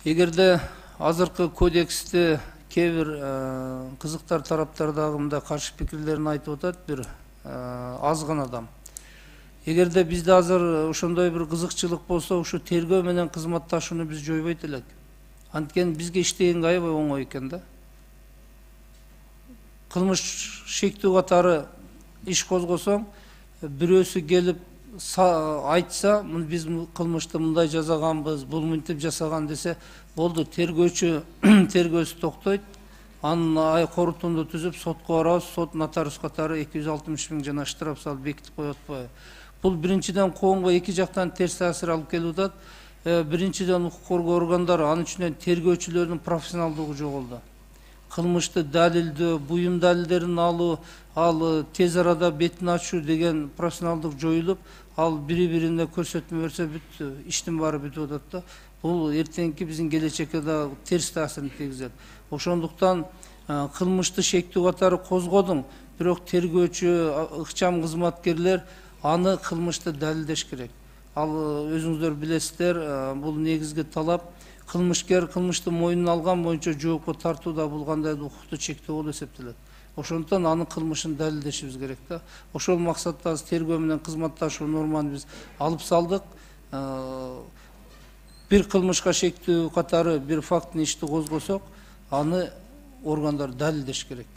Эгерде азыркы кодексте кээ бир кызыктар тараптар дагы мындай каршы пикирлерин айтып атат, бир аз гана адам. Эгерде бизде азыр ошондой бир кызыкчылык болсо, ушу тергөө менен кызматташууну биз жойбойт элек. Анткени бизге иштеген аябай оңой экен да. Кылмыш шектүү катары иш козгосоң, бирөөсү келип айтса, биз кылмышты мындай жасаганбыз, бул мынтип жасаган десе, болду, тергөөчү тергөөсү токтойт, анын корутунду түзүп сотко барабыз, сот нотариус катары 260 000 жана штраф салып бекитип коет атпайбы. Бул биринчиден коомго эки жактан терс таасир алып келип атат. Биринчиден укук коргоо органдары, анын үчүнөн тергөөчүлөрдүн профессионалдыгы жоголду. Кылмышты далилдөө, буюм далилдерин алуу, ал тез арада бетин ачуу деген профессионалдык жоюлуп, ал бири-бирине көрсөтмө берсе бүттү, иштин баары бүтүп атат да. Бул эртеңки биздин келечекке да терс таасирин тийгизет. Ошондуктан кылмышты шектүү катары козгодуң, бирок тергөөчү, ыкчам кызматкерлер аны кылмышты далилдеш керек. Ал өзүңүздөр билесиздер, бул негизги талап. Кылмышкер кылмышты мойнуна алган боюнча жоопко тартууда бул кандай да укуктуу чектөө болуп эсептелет. Ошондуктан анын кылмышын далилдешибиз керек да. Ошол максатта тергөө менен кызматташуу норманы биз алып салдык. Бир кылмышка шектүү катары бир фактын ишти козгосок, аны органдар далилдеш керек.